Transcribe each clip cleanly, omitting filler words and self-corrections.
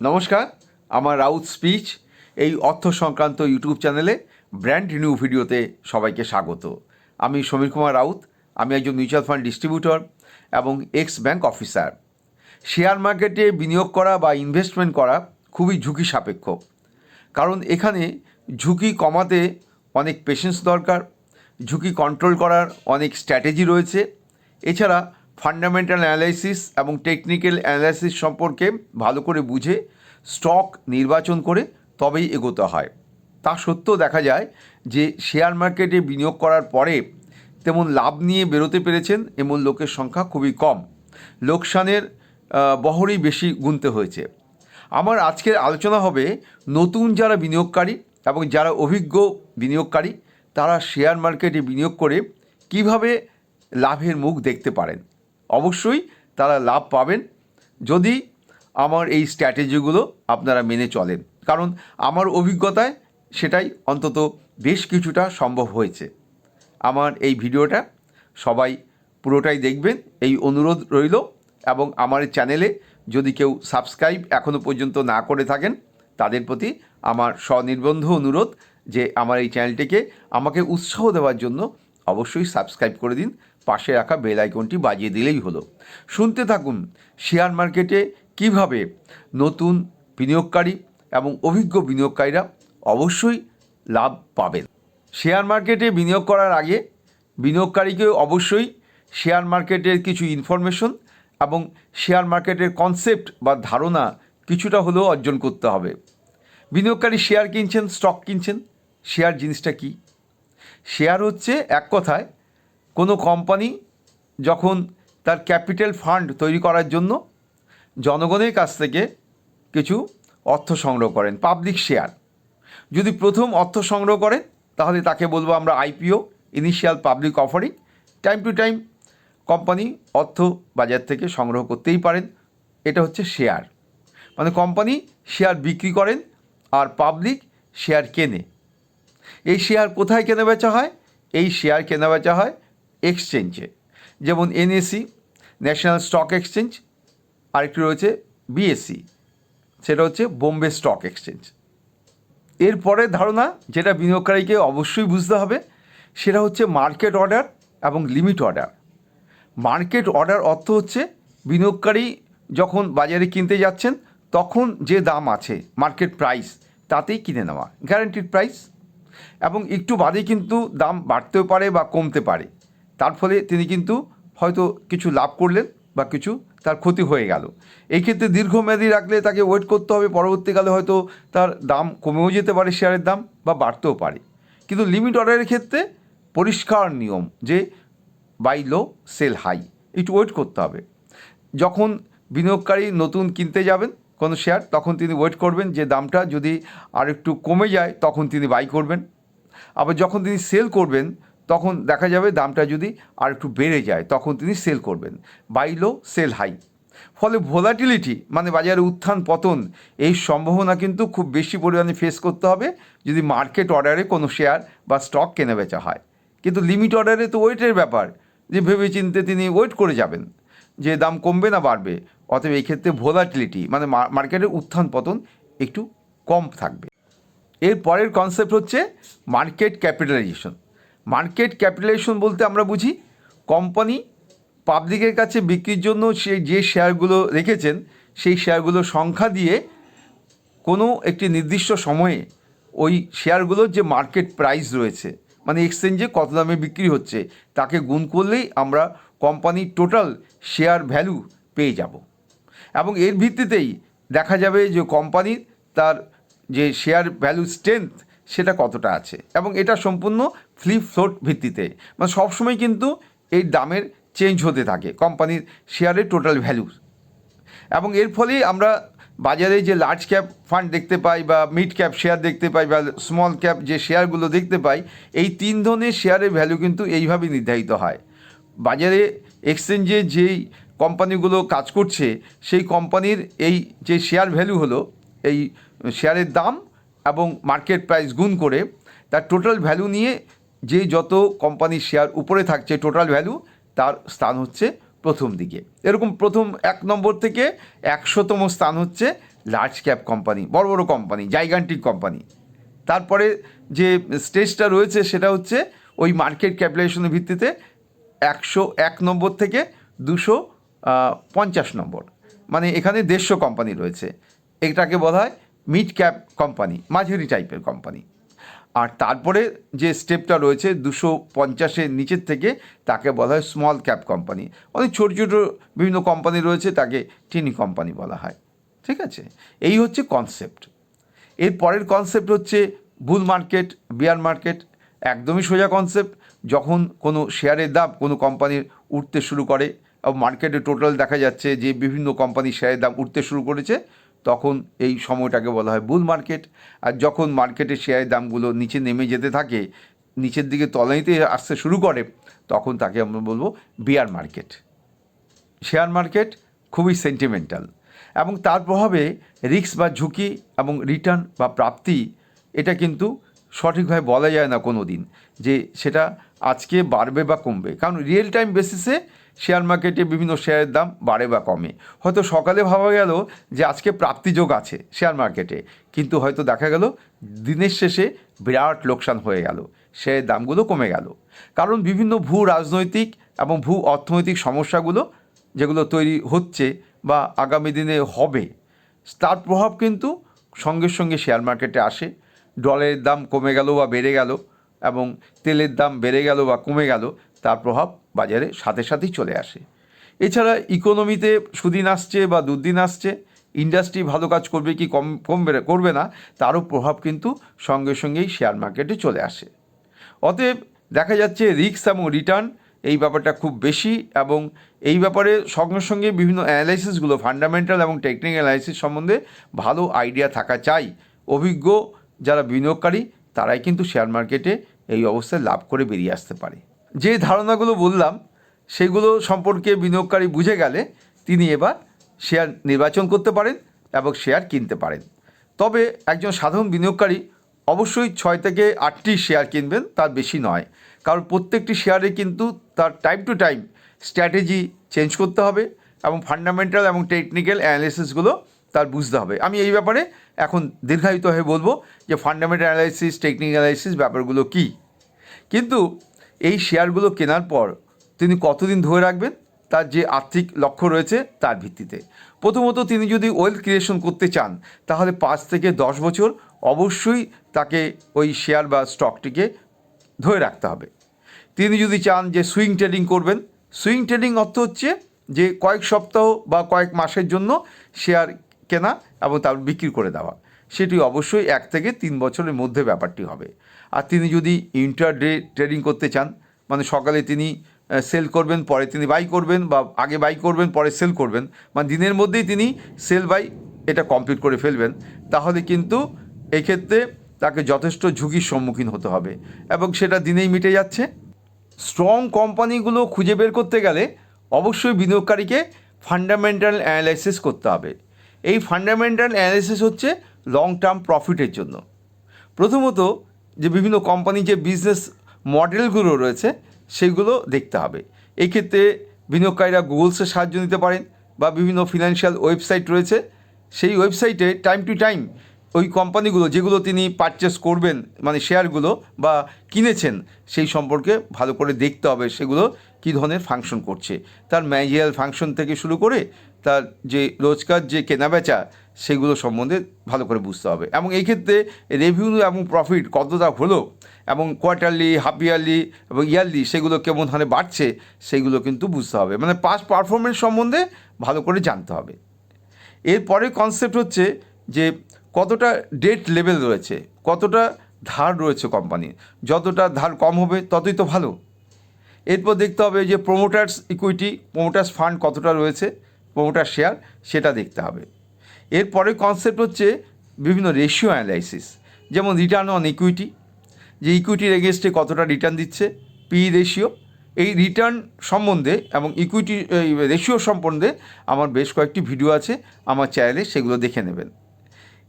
নমস্কার, আমার রাউত স্পিচ এই অর্থ সংক্রান্ত ইউটিউব চ্যানেলে ব্র্যান্ড রিনিউ ভিডিওতে সবাইকে স্বাগত। আমি সমীর কুমার রাউত। আমি একজন মিউচুয়াল ফান্ড ডিস্ট্রিবিউটর এবং এক্স ব্যাংক অফিসার। শেয়ার মার্কেটে বিনিয়োগ করা বা ইনভেস্টমেন্ট করা খুবই ঝুঁকি সাপেক্ষ, কারণ এখানে ঝুঁকি কমাতে অনেক পেশেন্স দরকার, ঝুঁকি কন্ট্রোল করার অনেক স্ট্র্যাটেজি রয়েছে। এছাড়া ফান্ডামেন্টাল অ্যানালাইসিস এবং টেকনিক্যাল অ্যানালাইসিস সম্পর্কে ভালো করে বুঝে স্টক নির্বাচন করে তবেই এগোতে হয়। তা সত্ত্বেও দেখা যায় যে শেয়ার মার্কেটে বিনিয়োগ করার পরে তেমন লাভ নিয়ে বেরোতে পেরেছেন এমন লোকের সংখ্যা খুবই কম। লোকসানের বহরই বেশি গুনতে হয়েছে। আমার আজকের আলোচনা হবে নতুন যারা বিনিয়োগকারী এবং যারা অভিজ্ঞ বিনিয়োগকারী তারা শেয়ার মার্কেটে বিনিয়োগ করে কিভাবে লাভের মুখ দেখতে পারেন। অবশ্যই তারা লাভ পাবেন যদি আমার এই স্ট্র্যাটেজিগুলো আপনারা মেনে চলেন, কারণ আমার অভিজ্ঞতায় সেটাই অন্তত বেশ কিছুটা সম্ভব হয়েছে। আমার এই ভিডিওটা সবাই পুরোটাই দেখবেন এই অনুরোধ রইল, এবং আমার চ্যানেলে যদি কেউ সাবস্ক্রাইব এখনও পর্যন্ত না করে থাকেন তাদের প্রতি আমার স্বনির্বন্ধ অনুরোধ যে আমার এই চ্যানেলটিকে আমাকে উৎসাহ দেওয়ার জন্য অবশ্যই সাবস্ক্রাইব করে দিন, পাশে রাখা বেল আইকনটি বাজিয়ে দিলেই হলো। শুনতে থাকুন শেয়ার মার্কেটে কিভাবে নতুন বিনিয়োগকারী এবং অভিজ্ঞ বিনিয়োগকারীরা অবশ্যই লাভ পাবেন। শেয়ার মার্কেটে বিনিয়োগ করার আগে বিনিয়োগকারীকে অবশ্যই শেয়ার মার্কেটের কিছু ইনফরমেশন এবং শেয়ার মার্কেটের কনসেপ্ট বা ধারণা কিছুটা হলেও অর্জন করতে হবে। বিনিয়োগকারী শেয়ার কিনছেন, স্টক কিনছেন। শেয়ার জিনিসটা কি? শেয়ার হচ্ছে এক কথায় কোনো কোম্পানি যখন তার ক্যাপিটাল ফান্ড তৈরি করার জন্য জনগণের কাছ থেকে কিছু অর্থ সংগ্রহ করেন, পাবলিক শেয়ার। যদি প্রথম অর্থ সংগ্রহ করেন তাহলে তাকে বলবো আমরা IPO, initial public offering. Time to time company অর্থ বাজার থেকে সংগ্রহ করতেই পারেন। এটা হচ্ছে শেয়ার, মানে কোম্পানি শেয়ার বিক্রি করেন আর পাবলিক শেয়ার কেনে। এই শেয়ার কোথায় কেনা বেচা হয়? এই শেয়ার কেনা বেচা হয় এক্সচেঞ্জে, যেমন এনএসি, ন্যাশনাল স্টক এক্সচেঞ্জ, আরেকটি রয়েছে বিএসসি, সেটা হচ্ছে বোম্বে স্টক এক্সচেঞ্জ। এরপরে ধারণা যেটা বিনিয়োগকারীকে অবশ্যই বুঝতে হবে সেটা হচ্ছে মার্কেট অর্ডার এবং লিমিট অর্ডার। মার্কেট অর্ডার অর্থ হচ্ছে বিনিয়োগকারী যখন বাজারে কিনতে যাচ্ছেন তখন যে দাম আছে মার্কেট প্রাইস তাতেই কিনে নেওয়া, গ্যারান্টিড প্রাইস, এবং একটু বাদেই কিন্তু দাম বাড়তেও পারে বা কমতে পারে। তার ফলে তিনি কিন্তু হয়তো কিছু লাভ করলেন বা কিছু তার ক্ষতি হয়ে গেল। এই ক্ষেত্রে দীর্ঘমেয়াদী রাখলে তাকে ওয়েট করতে হবে, পরবর্তীকালে হয়তো তার দাম কমেও যেতে পারে, শেয়ারের দাম, বা বাড়তেও পারে। কিন্তু লিমিট অর্ডারের ক্ষেত্রে পরিষ্কার নিয়ম যে বাই লো সেল হাই, একটু ওয়েট করতে হবে। যখন বিনিয়োগকারী নতুন কিনতে যাবেন কোনো শেয়ার তখন তিনি ওয়েট করবেন যে দামটা যদি আর একটু কমে যায় তখন তিনি বাই করবেন। আবার যখন তিনি সেল করবেন তখন দেখা যাবে দামটা যদি আর একটু বেড়ে যায় তখন তিনি সেল করবেন। Buy low sell high. ফলে ভোলাটিলিটি মানে বাজারে উত্থান পতন এই সম্ভাবনা কিন্তু খুব বেশি পরিমাণে ফেস করতে হবে যদি মার্কেট অর্ডারে কোনো শেয়ার বা স্টক কেনা বেচা হয়। কিন্তু লিমিট অর্ডারে তো ওয়েটের ব্যাপার, যে ভেবে চিন্তে তিনি ওয়েট করে যাবেন যে দাম কমবে না বাড়বে। অতএব এই ক্ষেত্রে ভোলাটিলিটি মানে মার্কেটের উত্থান পতন একটু কম থাকবে। এর পরের কনসেপ্ট হচ্ছে মার্কেট ক্যাপিটালাইজেশন। মার্কেট ক্যাপিটালাইজেশন বলতে আমরা বুঝি কোম্পানি পাবলিকের কাছে বিক্রির জন্য সে যে শেয়ারগুলো রেখেছেন সেই শেয়ারগুলোর সংখ্যা দিয়ে কোনো একটি নির্দিষ্ট সময়ে ওই শেয়ারগুলোর যে মার্কেট প্রাইস রয়েছে মানে এক্সচেঞ্জে কত দামে বিক্রি হচ্ছে তাকে গুণ করলেই আমরা কোম্পানির টোটাল শেয়ার ভ্যালু পেয়ে যাব, এবং এর ভিত্তিতেই দেখা যাবে যে কোম্পানির তার যে শেয়ার ভ্যালু স্ট্রেংথ সেটা কতটা আছে। এবং এটা সম্পূর্ণ ফ্রি ফ্লোট ভিত্তিতে, মানে সবসময় কিন্তু এই দামের চেঞ্জ হতে থাকে কোম্পানির শেয়ারের টোটাল ভ্যালু। এবং এর ফলেই আমরা বাজারে যে লার্জ ক্যাপ ফান্ড দেখতে পাই বা মিড ক্যাপ শেয়ার দেখতে পাই বা স্মল ক্যাপ যে শেয়ারগুলো দেখতে পাই, এই তিন ধরনের শেয়ারের ভ্যালু কিন্তু এইভাবেই নির্ধারিত হয়। বাজারে এক্সচেঞ্জে যেই কোম্পানিগুলো কাজ করছে সেই কোম্পানির এই যে শেয়ার ভ্যালু হলো এই শেয়ারের দাম এবং মার্কেট প্রাইস গুণ করে তার টোটাল ভ্যালু নিয়ে যে যত কোম্পানির শেয়ার উপরে থাকছে টোটাল ভ্যালু তার স্থান হচ্ছে প্রথম দিকে। এরকম প্রথম 1 নম্বর থেকে 100তম স্থান হচ্ছে লার্জ ক্যাপ কোম্পানি, বড় বড় কোম্পানি, জাইগান্টিক কোম্পানি। তারপরে যে স্টেজটা রয়েছে সেটা হচ্ছে ওই মার্কেট ক্যাপিটালাইজেশনের ভিত্তিতে 101 নম্বর থেকে 250 নম্বর, মানে এখানে 150 কোম্পানি রয়েছে। এটাকে বলা হয় মিড ক্যাপ কোম্পানি, মাঝারি টাইপের কোম্পানি। আর তারপরে যে স্টেপটা রয়েছে 250-এর নিচের থেকে তাকে বলা হয় স্মল ক্যাপ কোম্পানি। অনেক ছোটো ছোটো বিভিন্ন কোম্পানি রয়েছে, তাকে টিনি কোম্পানি বলা হয়। ঠিক আছে, এই হচ্ছে কনসেপ্ট। এর পরের কনসেপ্ট হচ্ছে বুল মার্কেট, বিয়ার মার্কেট। একদমই সোজা কনসেপ্ট। যখন কোনো শেয়ারের দাম কোনো কোম্পানির উঠতে শুরু করে এবং মার্কেটে টোটাল দেখা যাচ্ছে যে বিভিন্ন কোম্পানির শেয়ারের দাম উঠতে শুরু করেছে, তখন এই সময়টাকে বলা হয় বুল মার্কেট। আর যখন মার্কেটের শেয়ারের দামগুলো নিচে নেমে যেতে থাকে, নিচের দিকে তলানিতে আসতে শুরু করে, তখন তাকে আমরা বলবো বিয়ার মার্কেট। শেয়ার মার্কেট খুবই সেন্টিমেন্টাল এবং তার প্রভাবে রিস্ক বা ঝুঁকি এবং রিটার্ন বা প্রাপ্তি, এটা কিন্তু সঠিকভাবে বলা যায় না কোনো দিন যে সেটা আজকে বাড়বে বা কমবে। কারণ রিয়েল টাইম বেসিসে শেয়ার মার্কেটে বিভিন্ন শেয়ারের দাম বাড়ে বা কমে। হয়তো সকালে ভাবা গেল যে আজকে প্রাপ্তিযোগ আছে শেয়ার মার্কেটে, কিন্তু হয়তো দেখা গেল দিনের শেষে বিরাট লোকসান হয়ে গেল, শেয়ারের দামগুলো কমে গেল। কারণ বিভিন্ন ভূ রাজনৈতিক এবং ভূ অর্থনৈতিক সমস্যাগুলো যেগুলো তৈরি হচ্ছে বা আগামী দিনে হবে, তার প্রভাব কিন্তু সঙ্গে সঙ্গে শেয়ার মার্কেটে আসে। ডলারের দাম কমে গেল বা বেড়ে গেল এবং তেলের দাম বেড়ে গেল বা কমে গেল, তার প্রভাব বাজারে সাথে সাথেই চলে আসে। এছাড়া ইকোনমিতে সুদিন আসছে বা দুর্দিন আসছে, ইন্ডাস্ট্রি ভালো কাজ করবে কি করবে না, তারও প্রভাব কিন্তু সঙ্গে সঙ্গেই শেয়ার মার্কেটে চলে আসে। অতএব দেখা যাচ্ছে রিস্ক এবং রিটার্ন এই ব্যাপারটা খুব বেশি, এবং এই ব্যাপারে সঙ্গে সঙ্গে বিভিন্ন অ্যানালাইসিসগুলো, ফান্ডামেন্টাল এবং টেকনিক্যাল অ্যানালাইসিস সম্বন্ধে ভালো আইডিয়া থাকা চাই। অভিজ্ঞ যারা বিনিয়োগকারী তারাই কিন্তু শেয়ার মার্কেটে এই অবস্থায় লাভ করে বেরিয়ে আসতে পারে। যে ধারণাগুলো বললাম সেগুলো সম্পর্কে বিনিয়োগকারী বুঝে গেলে তিনি এবার শেয়ার নির্বাচন করতে পারেন এবং শেয়ার কিনতে পারেন। তবে একজন সাধারণ বিনিয়োগকারী অবশ্যই 6 থেকে 8টি শেয়ার কিনবেন, তার বেশি নয়। কারণ প্রত্যেকটি শেয়ারে কিন্তু তার time to time strategy change করতে হবে এবং ফান্ডামেন্টাল এবং টেকনিক্যাল অ্যানালিসিসগুলো তার বুঝতে হবে। আমি এই ব্যাপারে এখন দীর্ঘায়িত হয়ে বলবো যে ফান্ডামেন্টাল অ্যানালাইসিস, টেকনিক্যাল অ্যানালাইসিস ব্যাপারগুলো কী। কিন্তু এই শেয়ারগুলো কেনার পর তিনি কতদিন ধরে রাখবেন তার যে আর্থিক লক্ষ্য রয়েছে তার ভিত্তিতে। প্রথমত তিনি যদি ওয়েলথ ক্রিয়েশন করতে চান তাহলে 5 থেকে 10 বছর অবশ্যই তাকে ওই শেয়ার বা স্টকটিকে ধরে রাখতে হবে। তিনি যদি চান যে সুইং ট্রেডিং করবেন, সুইং ট্রেডিং অর্থ হচ্ছে যে কয়েক সপ্তাহ বা কয়েক মাসের জন্য শেয়ার কেনা এবং তারপর বিক্রি করে দেওয়া, সেটি অবশ্যই 1 থেকে 3 বছরের মধ্যে ব্যাপারটি হবে। আর তিনি যদি ইন্টারডে ট্রেডিং করতে চান, মানে সকালে তিনি সেল করবেন, পরে তিনি বাই করবেন, বা আগে বাই করবেন পরে সেল করবেন, মানে দিনের মধ্যেই তিনি সেল বাই এটা কমপ্লিট করে ফেলবেন, তাহলে কিন্তু এক্ষেত্রে তাকে যথেষ্ট ঝুঁকির সম্মুখীন হতে হবে এবং সেটা দিনেই মিটে যাচ্ছে। স্ট্রং কোম্পানিগুলো খুঁজে বের করতে গেলে অবশ্যই বিনিয়োগকারীকে ফান্ডামেন্টাল অ্যানালাইসিস করতে হবে। এই ফান্ডামেন্টাল অ্যানালাইসিস হচ্ছে লং টার্ম প্রফিটের জন্য। প্রথমত যে বিভিন্ন কোম্পানি যে বিজনেস মডেলগুলো রয়েছে সেগুলো দেখতে হবে। এই ক্ষেত্রে বিনিয়োগকারীরা গুগলসের সাহায্য নিতে পারেন বা বিভিন্ন ফিনান্সিয়াল ওয়েবসাইট রয়েছে, সেই ওয়েবসাইটে টাইম টু টাইম ওই কোম্পানিগুলো যেগুলো তিনি পারচেস করবেন, মানে শেয়ারগুলো বা কিনেছেন, সেই সম্পর্কে ভালো করে দেখতে হবে সেগুলো কী ধরনের ফাংশন করছে, তার ম্যানেজারিয়াল ফাংশন থেকে শুরু করে তার যে রোজকার যে কেনাবেচা সেগুলো সম্বন্ধে ভালো করে বুঝতে হবে। এবং এই ক্ষেত্রে রেভিনিউ এবং প্রফিট কতটা হলো এবং কোয়ার্টারলি, হাফ ইয়ারলি এবং ইয়ারলি সেগুলো কেমন হারে বাড়ছে সেগুলো কিন্তু বুঝতে হবে, মানে পাস্ট পারফরমেন্স সম্বন্ধে ভালো করে জানতে হবে। এরপরে কনসেপ্ট হচ্ছে যে কতটা ডেট লেভেল রয়েছে, কতটা ধার রয়েছে কোম্পানির, যতটা ধার কম হবে ততই তো ভালো। এরপর দেখতে হবে যে প্রোমোটার্স ইকুইটি, প্রোমোটার্স ফান্ড কতটা রয়েছে, প্রোমোটার শেয়ার, সেটা দেখতে হবে। এরপরে কনসেপ্ট হচ্ছে বিভিন্ন রেশিও অ্যানালাইসিস, যেমন রিটার্ন অন ইকুইটি, যে ইকুইটির এগেনস্টে কতটা রিটার্ন দিচ্ছে, পি রেশিও। এই রিটার্ন সম্বন্ধে এবং ইকুইটি রেশিও সম্বন্ধে আমার বেশ কয়েকটি ভিডিও আছে আমার চ্যানেলে, সেগুলো দেখে নেবেন।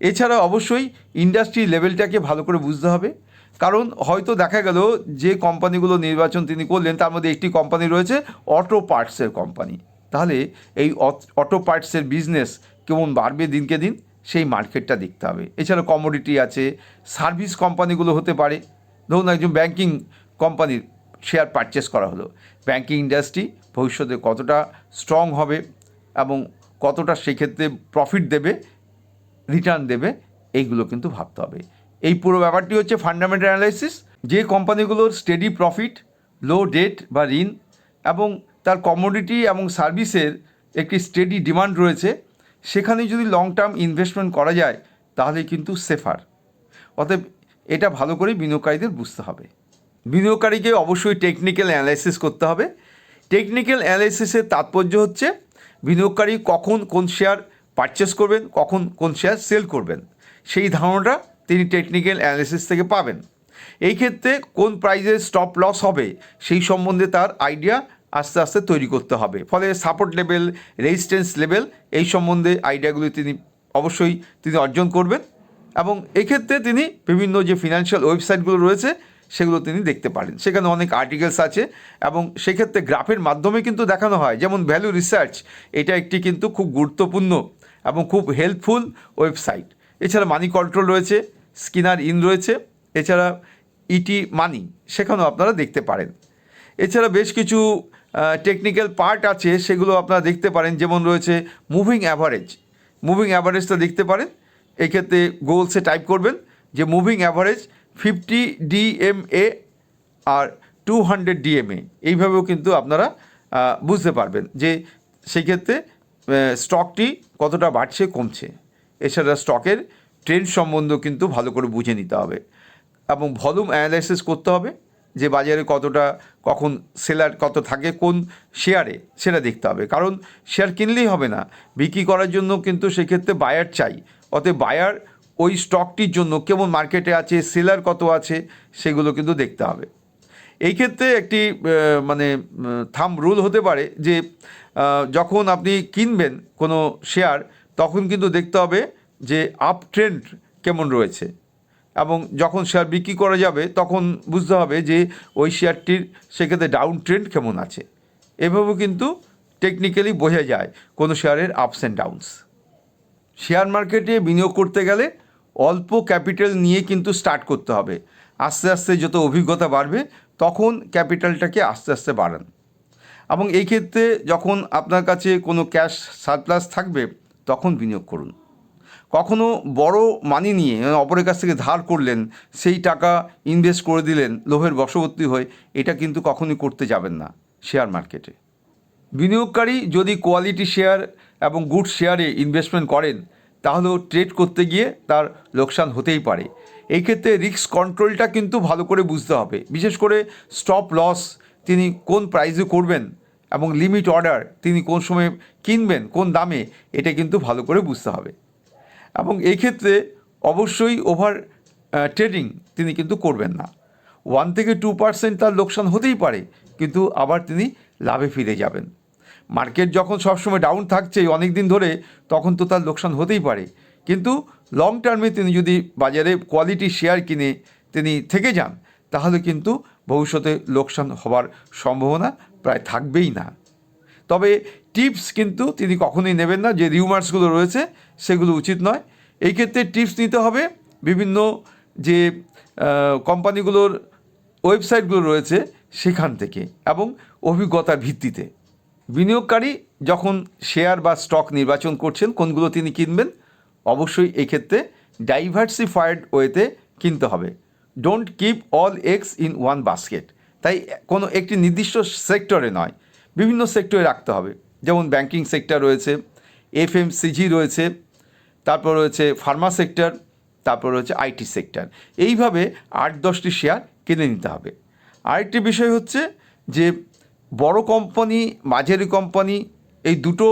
এছাড়া অবশ্যই ইন্ডাস্ট্রি লেভেলটাকে ভালো করে বুঝতে হবে, কারণ হয়তো দেখা গেল যে কোম্পানিগুলো নির্বাচন তিনি করলেন তার মধ্যে একটি কোম্পানি রয়েছে অটো পার্টসের কোম্পানি, তাহলে এই অটো পার্টসের বিজনেস কেমন বাড়বে দিনকে দিন সেই মার্কেটটা দেখতে হবে। এছাড়া কমোডিটি আছে, সার্ভিস কোম্পানিগুলো হতে পারে। ধরুন একজন ব্যাংকিং কোম্পানির শেয়ার পারচেস করা হলো, ব্যাংকিং ইন্ডাস্ট্রি ভবিষ্যতে কতটা স্ট্রং হবে এবং কতটা সেক্ষেত্রে প্রফিট দেবে, রিটার্ন দেবে, এইগুলো কিন্তু ভাবতে হবে। এই পুরো ব্যাপারটি হচ্ছে ফান্ডামেন্টাল অ্যানালাইসিস। যে কোম্পানিগুলোর স্টেডি প্রফিট, লো ডেট বা ঋণ এবং তার কমোডিটি এবং সার্ভিসের একটি স্টেডি ডিমান্ড রয়েছে, সেখানে যদি লং টার্ম ইনভেস্টমেন্ট করা যায় তাহলে কিন্তু সেফার। অতএব এটা ভালো করে বিনিয়োগকারীদের বুঝতে হবে। বিনিয়োগকারীকে অবশ্যই টেকনিক্যাল অ্যানালাইসিস করতে হবে। টেকনিক্যাল অ্যানালাইসিসের তাৎপর্য হচ্ছে বিনিয়োগকারী কখন কোন শেয়ার পারচেস করবেন, কখন কোন শেয়ার সেল করবেন, সেই ধারণাটা তিনি টেকনিক্যাল অ্যানালিসিস থেকে পাবেন। এই ক্ষেত্রে কোন প্রাইজে স্টপ লস হবে সেই সম্বন্ধে তার আইডিয়া আস্তে আস্তে তৈরি করতে হবে। ফলে সাপোর্ট লেভেল, রেজিস্ট্যান্স লেভেল এই সম্বন্ধে আইডিয়াগুলি তিনি অবশ্যই অর্জন করবেন। এবং এক্ষেত্রে তিনি বিভিন্ন যে ফিনান্সিয়াল ওয়েবসাইটগুলো রয়েছে সেগুলো তিনি দেখতে পারেন। সেখানে অনেক আর্টিকেলস আছে এবং সেক্ষেত্রে গ্রাফের মাধ্যমে কিন্তু দেখানো হয়। যেমন ভ্যালু রিসার্চ, এটা একটি কিন্তু খুব গুরুত্বপূর্ণ এবং খুব হেল্পফুল ওয়েবসাইট। এছাড়া মানি কন্ট্রোল রয়েছে, স্কিনার ইন রয়েছে, এছাড়া ইটি মানি, সেখানেও আপনারা দেখতে পারেন। এছাড়া বেশ কিছু টেকনিক্যাল পার্ট আছে, সেগুলো আপনারা দেখতে পারেন। যেমন রয়েছে মুভিং অ্যাভারেজ, মুভিং অ্যাভারেজটা দেখতে পারেন। এক্ষেত্রে গোলসে টাইপ করবেন যে মুভিং অ্যাভারেজ 50 DMA আর 200 DMA, এইভাবেও কিন্তু আপনারা বুঝতে পারবেন যে সেক্ষেত্রে স্টকটি কতটা বাড়ছে কমছে। এছাড়া স্টকের ট্রেন্ড সম্বন্ধেও কিন্তু ভালো করে বুঝে নিতে হবে এবং ভলিউম অ্যানালাইসিস করতে হবে যে বাজারে কতটা, কখন সেলার কত থাকে কোন শেয়ারে, সেটা দেখতে হবে। কারণ শেয়ার কিনলেই হবে না, বিক্রি করার জন্য কিন্তু সেক্ষেত্রে বায়ার চাই। অতএব বায়ার ওই স্টকটির জন্য কেমন মার্কেটে আছে, সেলার কত আছে, সেগুলো কিন্তু দেখতে হবে। এই ক্ষেত্রে একটি থাম্ব রুল হতে পারে যে যখন আপনি কিনবেন কোনো শেয়ার, তখন কিন্তু দেখতে হবে যে আপ ট্রেন্ড কেমন রয়েছে, এবং যখন শেয়ার বিক্রি করা যাবে তখন বুঝতে হবে যে ওই শেয়ারটির সেক্ষেত্রে ডাউন ট্রেন্ড কেমন আছে। এভাবেও কিন্তু টেকনিক্যালি বোঝা যায় কোনো শেয়ারের আপস অ্যান্ড ডাউনস। শেয়ার মার্কেটে বিনিয়োগ করতে গেলে অল্প ক্যাপিটাল নিয়ে কিন্তু স্টার্ট করতে হবে। আস্তে আস্তে যত অভিজ্ঞতা বাড়বে তখন ক্যাপিটালটাকে আস্তে আস্তে বাড়ান। এবং এই ক্ষেত্রে যখন আপনার কাছে কোনো ক্যাশ সারপ্লাস থাকবে তখন বিনিয়োগ করুন। কখনো বড় মানি নিয়ে অপরের কাছ থেকে ধার করলেন, সেই টাকা ইনভেস্ট করে দিলেন লোভের বশবর্তী হয়ে, এটা কিন্তু কখনোই করতে যাবেন না শেয়ার মার্কেটে। বিনিয়োগকারী যদি কোয়ালিটি শেয়ার এবং গুড শেয়ারে ইনভেস্টমেন্ট করেন তাহলেও ট্রেড করতে গিয়ে তার লোকসান হতেই পারে। এই ক্ষেত্রে রিস্ক কন্ট্রোলটা কিন্তু ভালো করে বুঝতে হবে। বিশেষ করে স্টপ লস তিনি কোন প্রাইসে করবেন এবং লিমিট অর্ডার তিনি কোন সময় কিনবেন, কোন দামে, এটা কিন্তু ভালো করে বুঝতে হবে। এবং এই ক্ষেত্রে অবশ্যই ওভার ট্রেডিং তিনি কিন্তু করবেন না। 1 থেকে 2% তার লোকসান হতেই পারে, কিন্তু আবার তিনি লাভে ফিরে যাবেন। মার্কেট যখন সবসময় ডাউন থাকছে অনেক দিন ধরে, তখন তো তার লোকসান হতেই পারে, কিন্তু লং টার্মে তিনি যদি বাজারে কোয়ালিটি শেয়ার কিনে তিনি থেকে যান তাহলে কিন্তু ভবিষ্যতে লোকসান হওয়ার সম্ভাবনা প্রায় থাকবেই না। তবে টিপস কিন্তু তিনি কখনোই নেবেন না, যে রিউমার্সগুলো রয়েছে সেগুলো উচিত নয়। এই ক্ষেত্রে টিপস নিতে হবে বিভিন্ন যে কোম্পানিগুলোর ওয়েবসাইটগুলো রয়েছে সেখান থেকে এবং অভিজ্ঞতার ভিত্তিতে। বিনিয়োগকারী যখন শেয়ার বা স্টক নির্বাচন করছেন কোনগুলো তিনি কিনবেন, অবশ্যই এক্ষেত্রে ডাইভার্সিফাইড ওয়েতে কিনতে হবে। Don't keep all eggs in one basket. তাই কোনো একটি নির্দিষ্ট সেক্টরে নয়, বিভিন্ন সেক্টরে রাখতে হবে। যেমন ব্যাংকিং সেক্টর রয়েছে, FMCG রয়েছে, তারপর রয়েছে ফার্মা সেক্টর, তারপর রয়েছে IT সেক্টর। এইভাবে 8-10টি শেয়ার কিনে নিতে হবে। আরেকটি বিষয় হচ্ছে যে বড় কোম্পানি, মাঝারি কোম্পানি, এই দুটো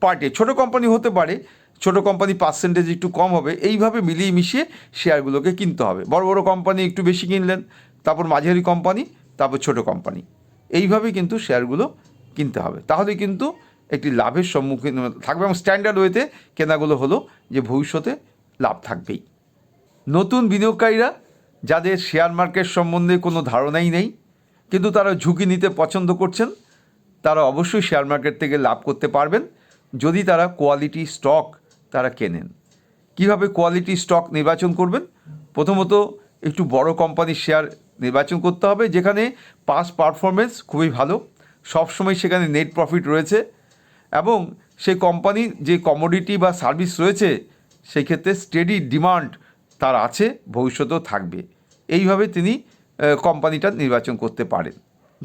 পার্টে, ছোট কোম্পানি হতে পারে, ছোট কোম্পানি পার্সেন্টেজ একটু কম হবে, এইভাবে মিলিয়ে মিশিয়ে শেয়ারগুলোকে কিনতে হবে। বড় বড় কোম্পানি একটু বেশি কিনলেন, তারপর মাঝারি কোম্পানি, তারপর ছোট কোম্পানি, এইভাবে কিন্তু শেয়ারগুলো কিনতে হবে। তাহলে কিন্তু একটি লাভের সম্মুখীন থাকবে এবং স্ট্যান্ডার্ড ওয়েতে কেনাগুলো হলো যে ভবিষ্যতে লাভ থাকবেই। নতুন বিনিয়োগকারীরা যাদের শেয়ার মার্কেট সম্বন্ধে কোনো ধারণাই নেই কিন্তু তারা ঝুঁকি নিতে পছন্দ করছেন, তারা অবশ্যই শেয়ার মার্কেট থেকে লাভ করতে পারবেন যদি তারা কোয়ালিটি স্টক তারা কেনেন। কিভাবে কোয়ালিটি স্টক নির্বাচন করবেন? প্রথমত একটু বড় কোম্পানির শেয়ার নির্বাচন করতে হবে, যেখানে পাস্ট পারফরমেন্স খুবই ভালো, সবসময় সেখানে নেট প্রফিট রয়েছে এবং সেই কোম্পানির যে কমোডিটি বা সার্ভিস রয়েছে সেই ক্ষেত্রে স্টেডি ডিমান্ড তার আছে, ভবিষ্যতেও থাকবে। এইভাবে তিনি কোম্পানিটা নির্বাচন করতে পারেন।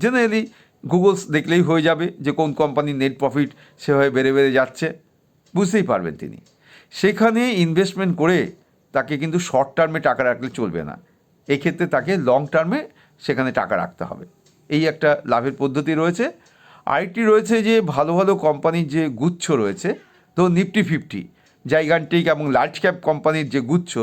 জেনারেলি গুগলস দেখলেই হয়ে যাবে যে কোন কোম্পানির নেট প্রফিট সেভাবে বেড়ে বেড়ে যাচ্ছে, বুঝতেই পারবেন তিনি। সেখানে ইনভেস্টমেন্ট করে তাকে কিন্তু শর্ট টার্মে টাকা রাখলে চলবে না, এক্ষেত্রে তাকে লং টার্মে সেখানে টাকা রাখতে হবে। এই একটা লাভের পদ্ধতি রয়েছে। আরেকটি রয়েছে যে ভালো ভালো কোম্পানির যে গুচ্ছ রয়েছে, তো নিফটি 50 জাইগান্টিক এবং লার্জ ক্যাপ কোম্পানির যে গুচ্ছ,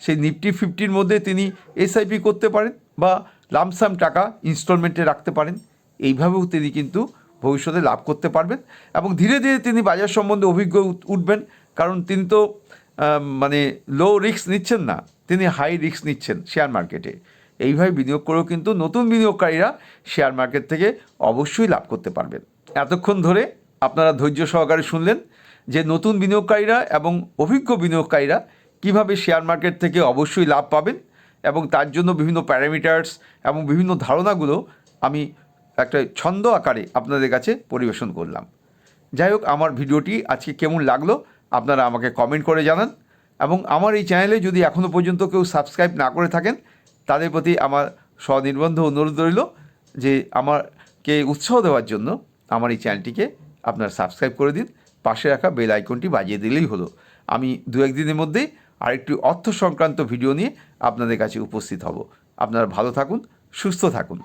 সেই নিফটি 50-র মধ্যে তিনি এসআইপি করতে পারেন বা লামসাম টাকা ইনস্টলমেন্টে রাখতে পারেন। এইভাবেও তিনি কিন্তু ভবিষ্যতে লাভ করতে পারবেন এবং ধীরে ধীরে তিনি বাজার সম্বন্ধে অভিজ্ঞ উঠবেন, কারণ তিনি তো মানে লো রিস্ক নিচ্ছেন না, তিনি হাই রিস্ক নিচ্ছেন শেয়ার মার্কেটে। এইভাবে বিনিয়োগ করেও কিন্তু নতুন বিনিয়োগকারীরা শেয়ার মার্কেট থেকে অবশ্যই লাভ করতে পারবেন। এতক্ষণ ধরে আপনারা ধৈর্য সহকারে শুনলেন যে নতুন বিনিয়োগকারীরা এবং অভিজ্ঞ বিনিয়োগকারীরা কীভাবে শেয়ার মার্কেট থেকে অবশ্যই লাভ পাবেন, এবং তার জন্য বিভিন্ন প্যারামিটার্স এবং বিভিন্ন ধারণাগুলো আমি একটা ছন্দ আকারে আপনাদের কাছে পরিবেশন করলাম। যাই হোক, আমার ভিডিওটি আজকে কেমন লাগলো আপনারা আমাকে কমেন্ট করে জানান, এবং আমার এই চ্যানেলে যদি এখনও পর্যন্ত কেউ সাবস্ক্রাইব না করে থাকেন তাদের প্রতি আমার স্বনির্বন্ধ অনুরোধ রইল যে আমাকে উৎসাহ দেওয়ার জন্য আমার এই চ্যানেলটিকে আপনারা সাবস্ক্রাইব করে দিন, পাশে রাখা বেল আইকনটি বাজিয়ে দিলেই হলো। আমি দু একদিনের মধ্যেই আরেকটি অর্থ সংক্রান্ত ভিডিও নিয়ে আপনাদের কাছে উপস্থিত হব। আপনারা ভালো থাকুন, সুস্থ থাকুন।